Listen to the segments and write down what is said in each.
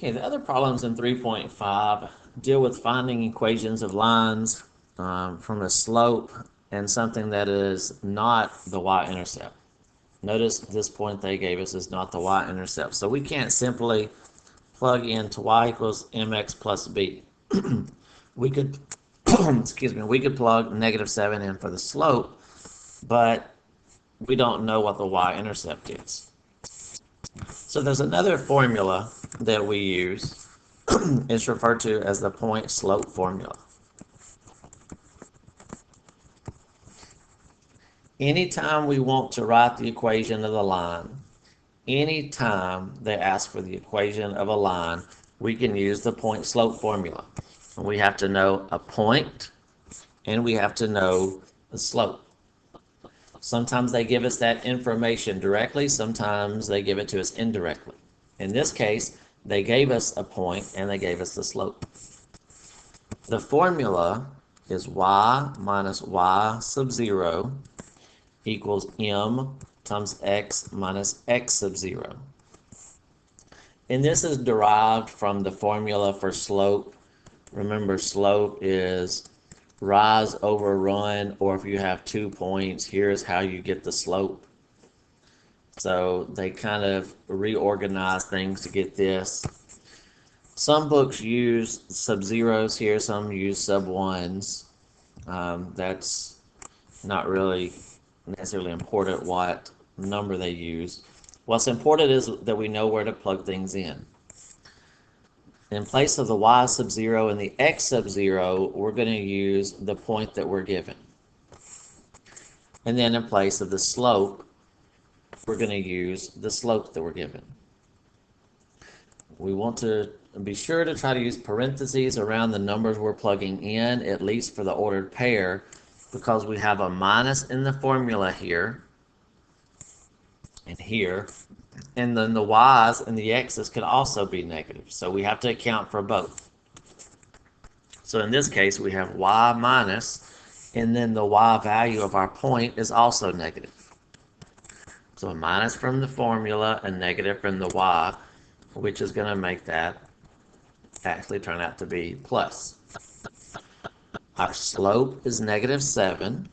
Okay, the other problems in 3.5 deal with finding equations of lines from a slope and something that is not the y-intercept. Notice this point they gave us is not the y-intercept. So we can't simply plug into y equals mx plus b. We could, excuse me, we could plug -7 in for the slope, but we don't know what the y-intercept is. So there's another formula that we use. It's referred to as the point-slope formula. Anytime we want to write the equation of the line, anytime they ask for the equation of a line, we can use the point-slope formula. And we have to know a point, and we have to know the slope. Sometimes they give us that information directly, sometimes they give it to us indirectly. In this case, they gave us a point and they gave us the slope. The formula is y minus y sub 0 equals m times x minus x sub 0. And this is derived from the formula for slope. Remember, slope is rise over run, or if you have 2 points, here's how you get the slope. So they kind of reorganize things to get this. Some books use sub-zeros here, some use sub-1s. That's not really necessarily important what number they use. What's important is that we know where to plug things in. In place of the y sub 0 and the x sub 0, we're going to use the point that we're given. And then in place of the slope, we're going to use the slope that we're given. We want to be sure to try to use parentheses around the numbers we're plugging in, at least for the ordered pair, because we have a minus in the formula here and here, and then the y's and the x's could also be negative. So we have to account for both. So in this case, we have y minus, and then the y value of our point is also negative. So a minus from the formula, a negative from the y, which is going to make that actually turn out to be plus. Our slope is -7,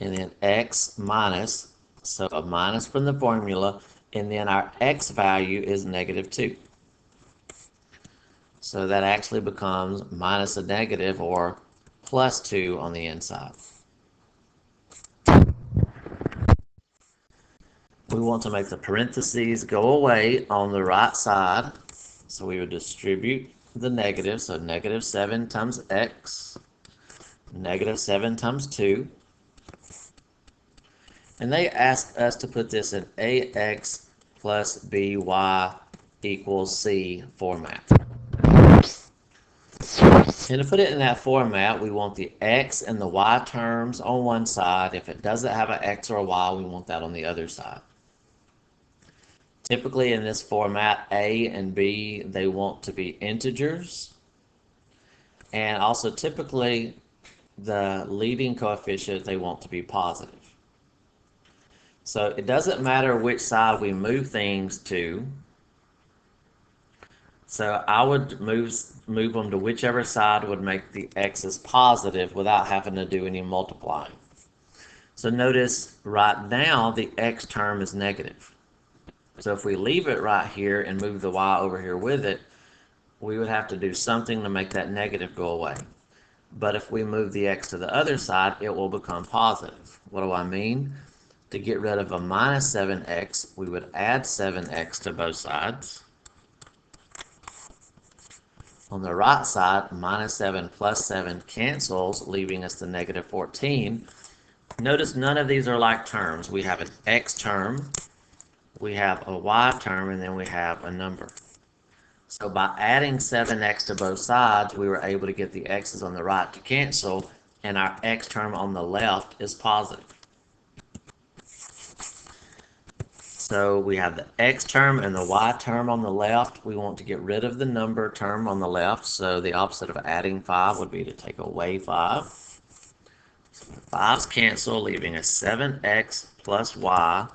and then x minus, so a minus from the formula, and then our x value is -2. So that actually becomes minus a negative, or +2 on the inside. We want to make the parentheses go away on the right side, so we would distribute the negative, so -7 times x, -7 times 2. And they asked us to put this in ax plus by equals c format. And to put it in that format, we want the x and the y terms on one side. If it doesn't have an x or a y, we want that on the other side. Typically in this format, a and b, they want to be integers. And also typically the leading coefficient, they want to be positive. So it doesn't matter which side we move things to. So I would move them to whichever side would make the x's positive without having to do any multiplying. So notice right now the x term is negative. So if we leave it right here and move the y over here with it, we would have to do something to make that negative go away. But if we move the x to the other side, it will become positive. What do I mean? To get rid of a -7x, we would add 7x to both sides. On the right side, -7 plus 7 cancels, leaving us the -14. Notice none of these are like terms. We have an x term, we have a y term, and then we have a number. So by adding 7x to both sides, we were able to get the x's on the right to cancel, and our x term on the left is positive. So we have the x term and the y term on the left. We want to get rid of the number term on the left, so the opposite of adding 5 would be to take away 5. So 5's cancel, leaving us 7x plus y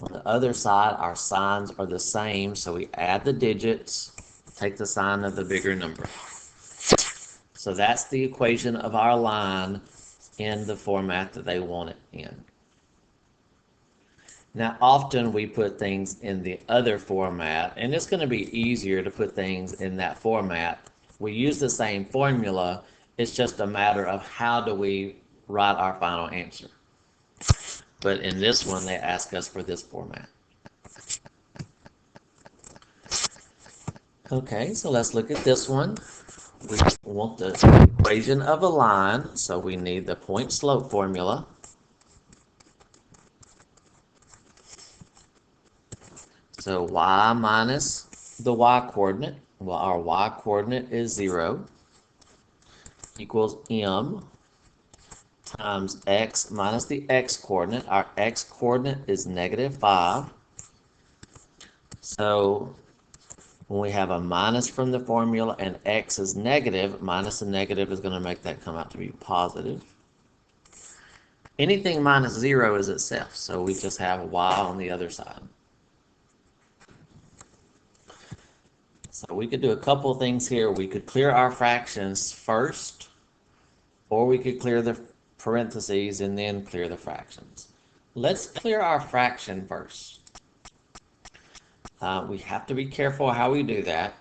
On the other side, our signs are the same, so we add the digits, take the sign of the bigger number. So that's the equation of our line in the format that they want it in. Now, often we put things in the other format, and it's going to be easier to put things in that format. We use the same formula, it's just a matter of how do we write our final answer. But in this one, they ask us for this format. Okay, so let's look at this one. We want the equation of a line, so we need the point slope formula. So y minus the y-coordinate, well, our y-coordinate is 0, equals m times x minus the x-coordinate. Our x-coordinate is -5. So when we have a minus from the formula and x is negative, minus a negative is going to make that come out to be positive. Anything minus 0 is itself, so we just have y on the other side. So we could do a couple things here. We could clear our fractions first, or we could clear the parentheses and then clear the fractions. Let's clear our fraction first. We have to be careful how we do that,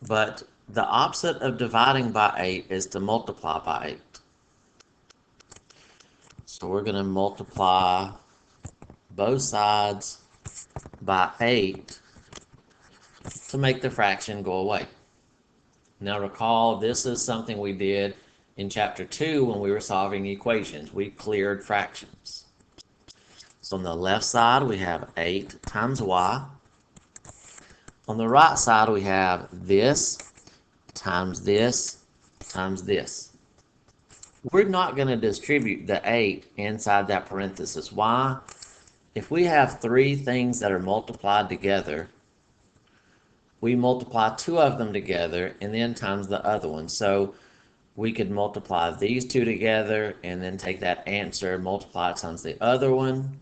but the opposite of dividing by 8 is to multiply by 8. So we're going to multiply both sides by 8 to make the fraction go away. Now recall, this is something we did in chapter 2 when we were solving equations. We cleared fractions. So on the left side we have 8 times y. On the right side we have this times this times this. We're not going to distribute the 8 inside that parenthesis. Why? If we have 3 things that are multiplied together, we multiply 2 of them together and then times the other one. So we could multiply these 2 together and then take that answer, multiply it times the other one.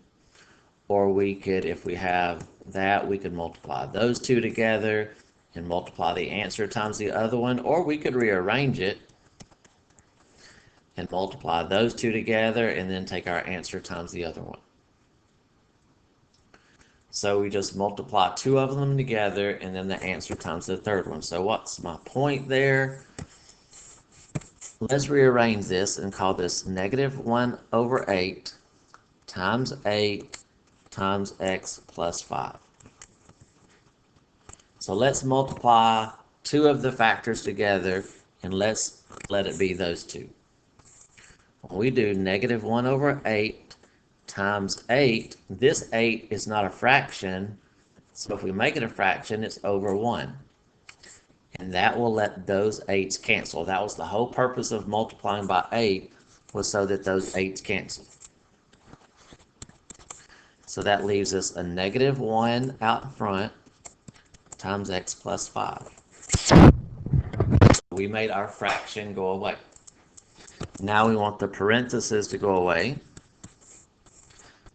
Or we could, if we have that, we could multiply those 2 together and multiply the answer times the other one. Or we could rearrange it and multiply those 2 together and then take our answer times the other one. So we just multiply 2 of them together and then the answer times the third one. So what's my point there? Let's rearrange this and call this -1/8 times 8 times x plus 5. So let's multiply 2 of the factors together and let's let it be those 2. When we do -1/8 times 8, this 8 is not a fraction, so if we make it a fraction, it's over 1. And that will let those 8's cancel. That was the whole purpose of multiplying by 8, was so that those 8's cancel. So that leaves us a -1 out in front times x plus 5. We made our fraction go away. Now we want the parentheses to go away.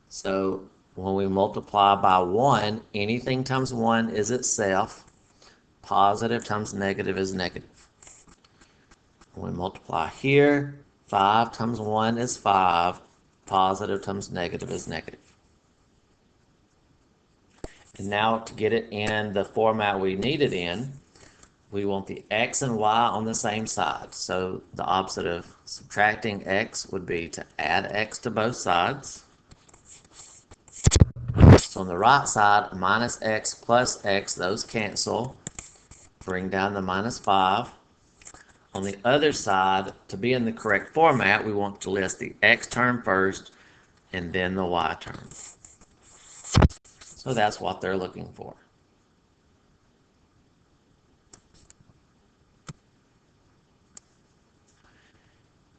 So when we multiply by 1, anything times 1 is itself. Positive times negative is negative. When we multiply here, 5 times 1 is 5. Positive times negative is negative. And now to get it in the format we need it in, we want the x and y on the same side. So the opposite of subtracting x would be to add x to both sides. So on the right side, minus x plus x, those cancel. Bring down the -5. On the other side, to be in the correct format, we want to list the x term first and then the y term. So that's what they're looking for.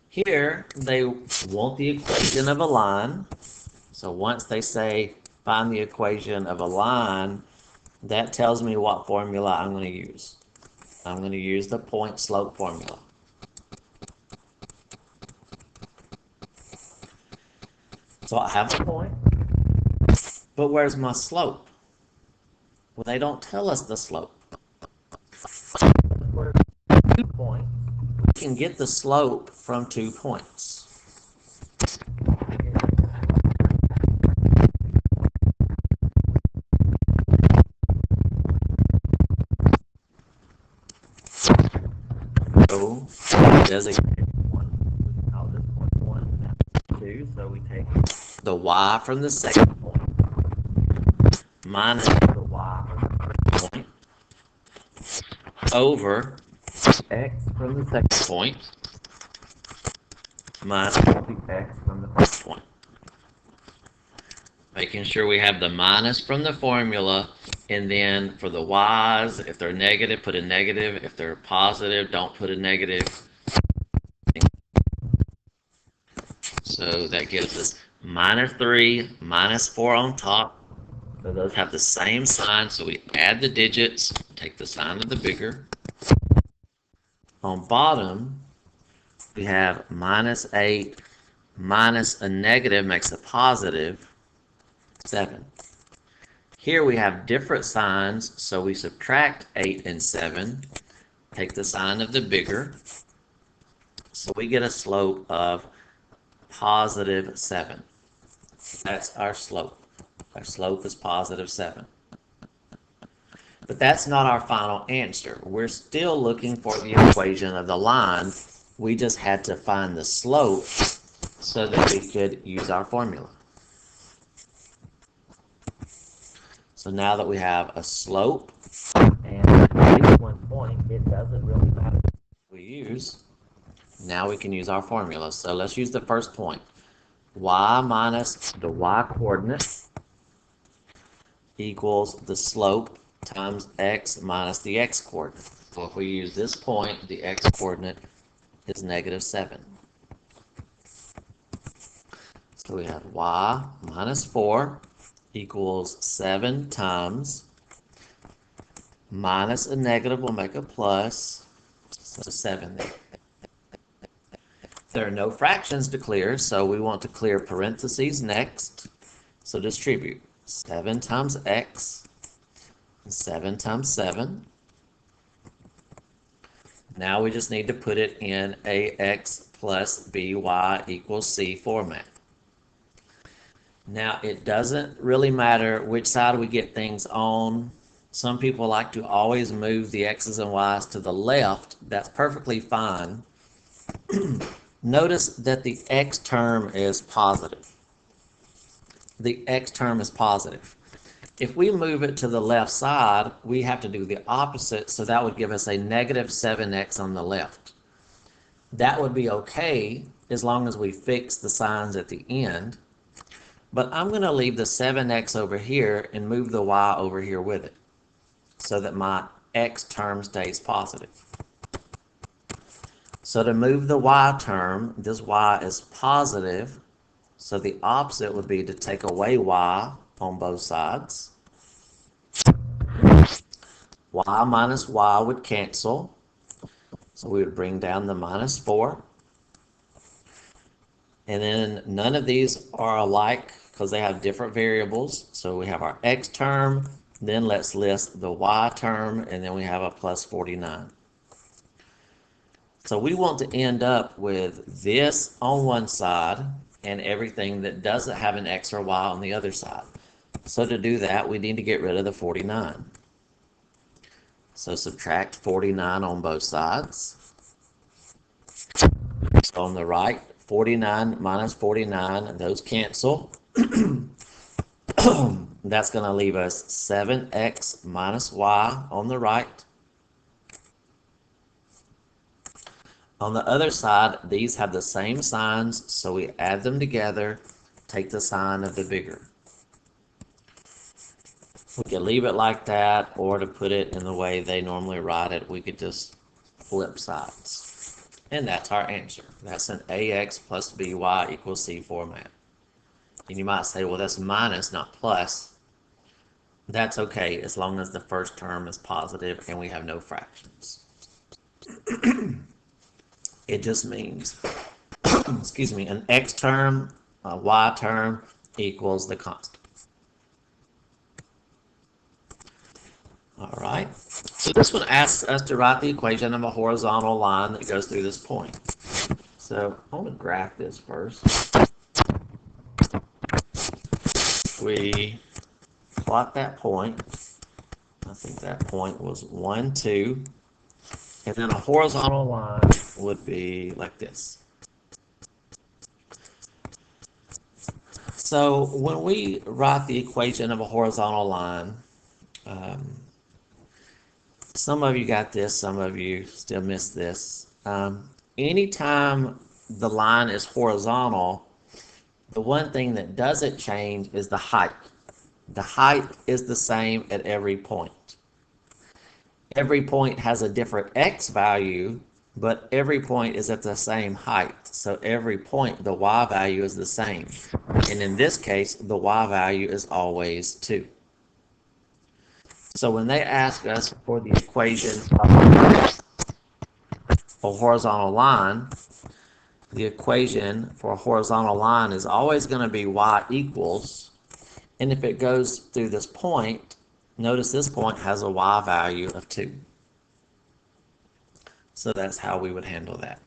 Here, they want the equation of a line. So once they say find the equation of a line, that tells me what formula I'm going to use. I'm going to use the point slope formula. So I have a point, But where's my slope? Well, they don't tell us the slope. For 2 points, we can get the slope from 2 points. So, designate one. We can call this point 1, 2. So we take the y from the second point minus the y from the first point over x from the second point minus the x from the first point. Making sure we have the minus from the formula, and then for the y's, if they're negative, put a negative. If they're positive, don't put a negative. So that gives us minus 3, minus 4 on top. So those have the same sign, so we add the digits, take the sign of the bigger. On bottom, we have minus 8 minus a negative makes a positive 7. Here we have different signs, so we subtract 8 and 7, take the sign of the bigger, so we get a slope of positive 7. That's our slope. Our slope is positive 7. But that's not our final answer. We're still looking for the equation of the line. We just had to find the slope so that we could use our formula. So now that we have a slope and at least 1 point, it doesn't really matter what we use. Now we can use our formula. So let's use the first point. Y minus the y coordinate equals the slope times x minus the x coordinate. So if we use this point, the x coordinate is negative 7. So we have y minus 4 equals 7 times minus a negative will make a plus, so 7 there. There are no fractions to clear, so we want to clear parentheses next. So distribute 7 times x, 7 times 7. Now we just need to put it in ax plus by equals c format. Now it doesn't really matter which side we get things on. Some people like to always move the x's and y's to the left. That's perfectly fine. Notice that the x term is positive. The x term is positive. If we move it to the left side, we have to do the opposite, so that would give us a negative 7x on the left. That would be okay as long as we fix the signs at the end. But I'm going to leave the 7x over here and move the y over here with it so that my x term stays positive. So to move the y term, this y is positive, so the opposite would be to take away y on both sides. Y minus y would cancel, so we would bring down the minus 4. And then none of these are alike because they have different variables. So we have our x term, then let's list the y term, and then we have a plus 49. So we want to end up with this on one side and everything that doesn't have an x or y on the other side. So to do that, we need to get rid of the 49. So subtract 49 on both sides. So on the right, 49 minus 49, those cancel. That's going to leave us 7x minus y on the right. On the other side, these have the same signs, so we add them together, take the sign of the bigger. We could leave it like that, or to put it in the way they normally write it, we could just flip sides. And that's our answer. That's an ax plus by equals c format. And you might say, well, that's minus, not plus. That's okay, as long as the first term is positive and we have no fractions. It just means, excuse me, an x term, a y term equals the constant. All right. So this one asks us to write the equation of a horizontal line that goes through this point. So I want to graph this first. We plot that point. I think that point was 1, 2. And then a horizontal line would be like this. So when we write the equation of a horizontal line, some of you got this, some of you still missed this. Anytime the line is horizontal, the one thing that doesn't change is the height. The height is the same at every point. Every point has a different x value, but every point is at the same height. So every point, the y value is the same. And in this case, the y value is always 2. So when they ask us for the equation of a horizontal line, the equation for a horizontal line is always going to be y equals, and if it goes through this point, notice this point has a y value of 2. So that's how we would handle that.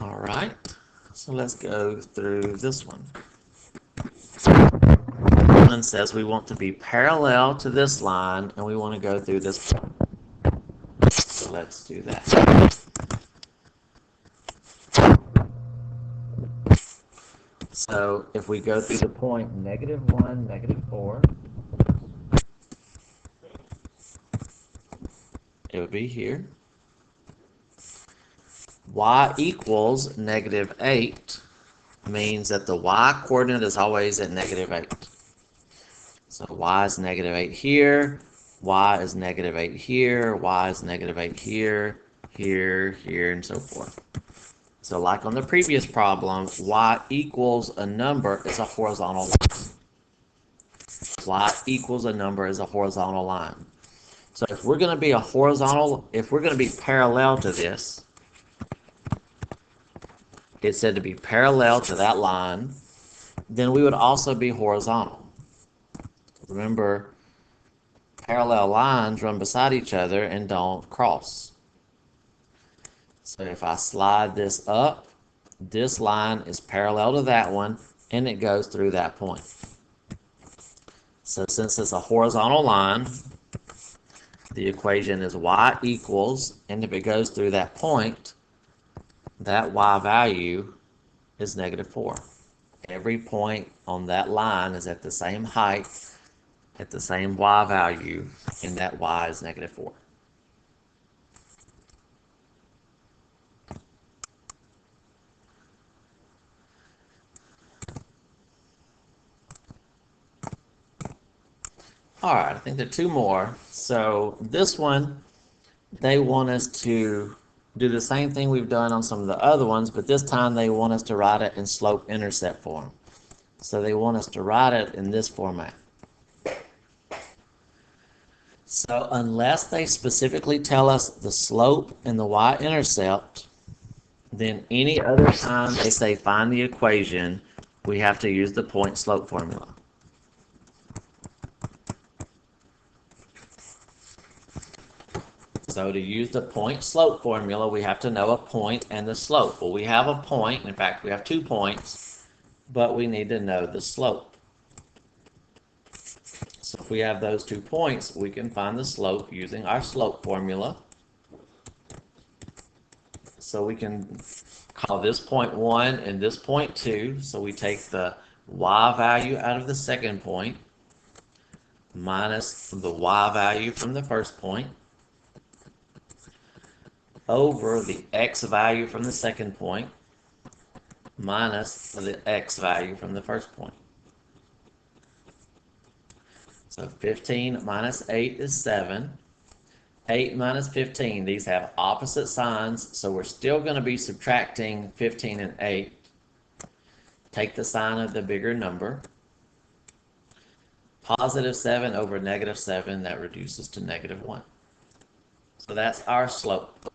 All right, so let's go through this one. This one says we want to be parallel to this line, and we want to go through this point. So let's do that. So if we go through the point -1, -4, it would be here. Y equals -8 means that the y coordinate is always at -8. So y is -8 here, y is -8 here, y is -8 here, here, and so forth. So like on the previous problem, y equals a number is a horizontal line. Y equals a number is a horizontal line. So if we're going to be if we're going to be parallel to this, it said to be parallel to that line, then we would also be horizontal. Remember, parallel lines run beside each other and don't cross. So if I slide this up, this line is parallel to that one, and it goes through that point. So since it's a horizontal line, the equation is y equals, and if it goes through that point, that y value is -4. Every point on that line is at the same height, at the same y value, and that y is -4. All right, I think there are 2 more. So this one, they want us to do the same thing we've done on some of the other ones, but this time they want us to write it in slope-intercept form. So they want us to write it in this format. So unless they specifically tell us the slope and the y-intercept, then any other time they say find the equation, we have to use the point-slope formula. So to use the point-slope formula, we have to know a point and the slope. Well, we have a point. In fact, we have 2 points, but we need to know the slope. So if we have those 2 points, we can find the slope using our slope formula. So we can call this point 1 and this point 2. So we take the y value out of the second point minus the y value from the first point over the x value from the second point minus the x value from the first point. So 15 minus 8 is 7. 8 minus 15, these have opposite signs, so we're still going to be subtracting 15 and 8. Take the sign of the bigger number. Positive 7 over negative 7, that reduces to -1. So that's our slope.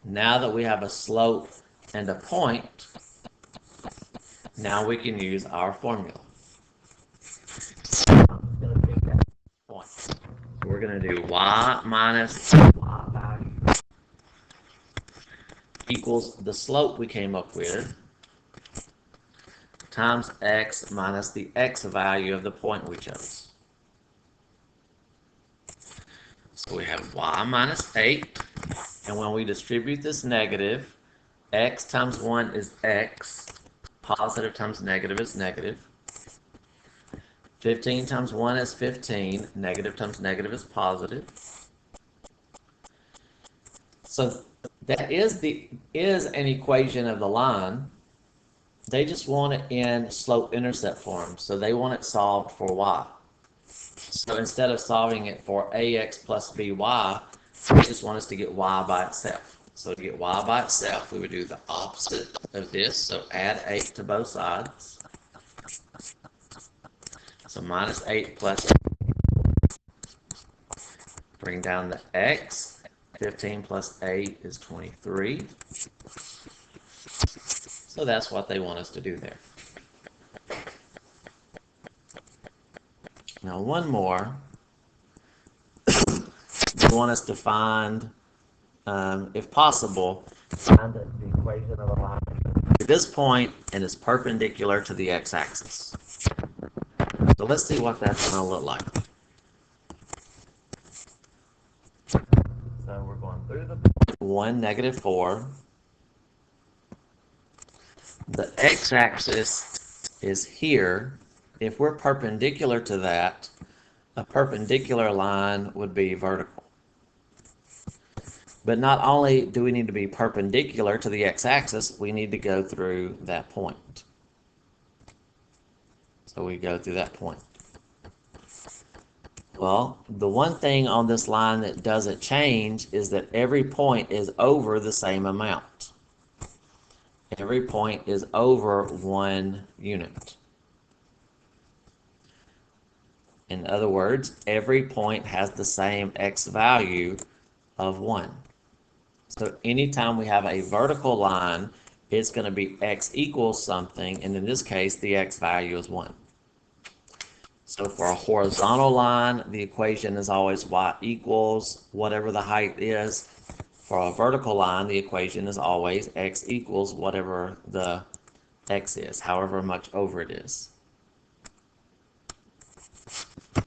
Now that we have a slope and a point, now we can use our formula. going to do y minus y value equals the slope we came up with times x minus the x value of the point we chose. So we have y minus 8, and when we distribute this negative, x times 1 is x, positive times negative is negative. 15 times 1 is 15, negative times negative is positive. So that is an equation of the line. They just want it in slope-intercept form, so they want it solved for y. So instead of solving it for ax plus by, they just want us to get y by itself. So to get y by itself, we would do the opposite of this, so add 8 to both sides. So minus 8 plus 8. Bring down the x. 15 plus 8 is 23. So that's what they want us to do there. Now one more. They want us to find, if possible, find the equation of a line at this point and is perpendicular to the x-axis. So let's see what that's going to look like. So we're going through the 1, negative 4. The x-axis is here. If we're perpendicular to that, a perpendicular line would be vertical. But not only do we need to be perpendicular to the x-axis, we need to go through that point. So we go through that point. Well, the one thing on this line that doesn't change is that every point is over the same amount. Every point is over 1 unit. In other words, every point has the same x value of 1. So anytime we have a vertical line, it's going to be x equals something, and in this case, the x value is 1. So for a horizontal line, the equation is always y equals whatever the height is. For a vertical line, the equation is always x equals whatever the x is, however much over it is.